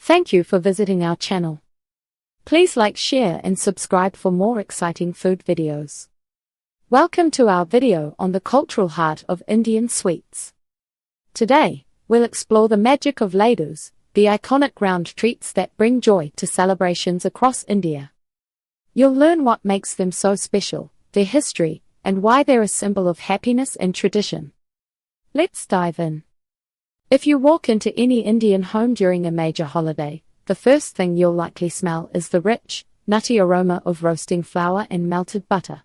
Thank you for visiting our channel. Please like, share and subscribe for more exciting food videos. Welcome to our video on the cultural heart of Indian sweets. Today, we'll explore the magic of ladoos, the iconic round treats that bring joy to celebrations across India. You'll learn what makes them so special, their history, and why they're a symbol of happiness and tradition. Let's dive in. If you walk into any Indian home during a major holiday, the first thing you'll likely smell is the rich, nutty aroma of roasting flour and melted butter.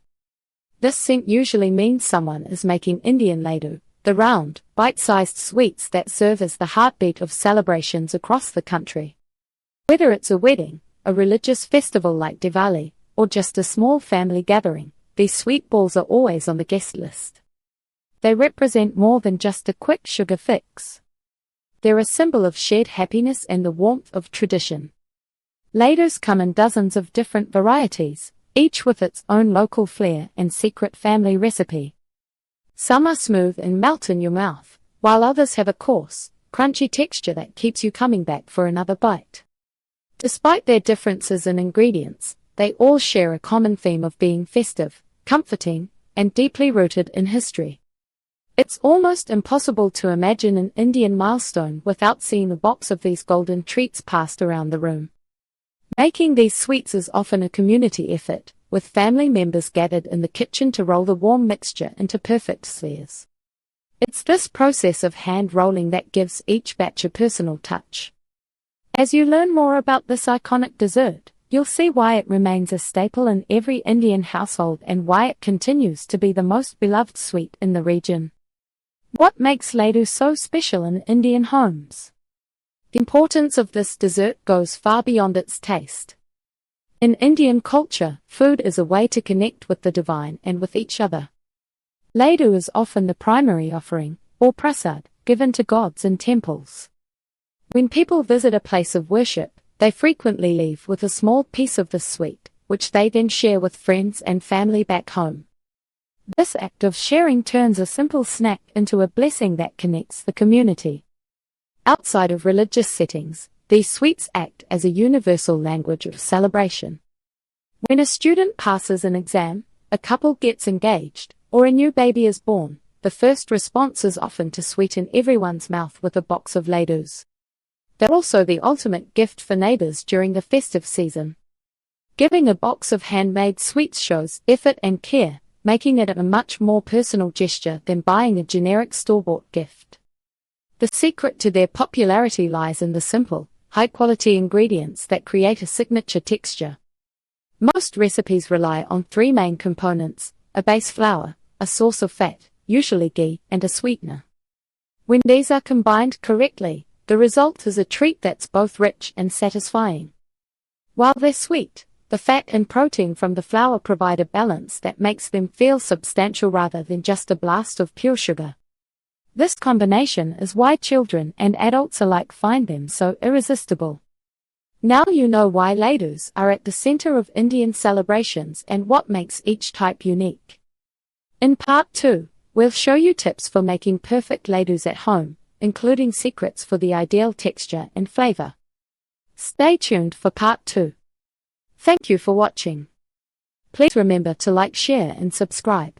This scent usually means someone is making Indian ladoo, the round, bite-sized sweets that serve as the heartbeat of celebrations across the country. Whether it's a wedding, a religious festival like Diwali, or just a small family gathering, these sweet balls are always on the guest list. They represent more than just a quick sugar fix. They're a symbol of shared happiness and the warmth of tradition. Ladoos come in dozens of different varieties, each with its own local flair and secret family recipe. Some are smooth and melt in your mouth, while others have a coarse, crunchy texture that keeps you coming back for another bite. Despite their differences in ingredients, they all share a common theme of being festive, comforting, and deeply rooted in history. It's almost impossible to imagine an Indian milestone without seeing a box of these golden treats passed around the room. Making these sweets is often a community effort, with family members gathered in the kitchen to roll the warm mixture into perfect spheres. It's this process of hand-rolling that gives each batch a personal touch. As you learn more about this iconic dessert, you'll see why it remains a staple in every Indian household and why it continues to be the most beloved sweet in the region. What makes ladoo so special in Indian homes? The importance of this dessert goes far beyond its taste. In Indian culture, food is a way to connect with the divine and with each other. Ladoo is often the primary offering, or prasad, given to gods in temples. When people visit a place of worship, they frequently leave with a small piece of the sweet, which they then share with friends and family back home. This act of sharing turns a simple snack into a blessing that connects the community. Outside of religious settings, these sweets act as a universal language of celebration. When a student passes an exam, a couple gets engaged, or a new baby is born, the first response is often to sweeten everyone's mouth with a box of ladoos. They're also the ultimate gift for neighbors during the festive season. Giving a box of handmade sweets shows effort and care, making it a much more personal gesture than buying a generic store-bought gift. The secret to their popularity lies in the simple, high-quality ingredients that create a signature texture. Most recipes rely on three main components: a base flour, a source of fat, usually ghee, and a sweetener. When these are combined correctly, the result is a treat that's both rich and satisfying. While they're sweet, the fat and protein from the flour provide a balance that makes them feel substantial rather than just a blast of pure sugar. This combination is why children and adults alike find them so irresistible. Now you know why ladoos are at the center of Indian celebrations and what makes each type unique. In part 2, we'll show you tips for making perfect ladoos at home, including secrets for the ideal texture and flavor. Stay tuned for part 2. Thank you for watching. Please remember to like, share and subscribe.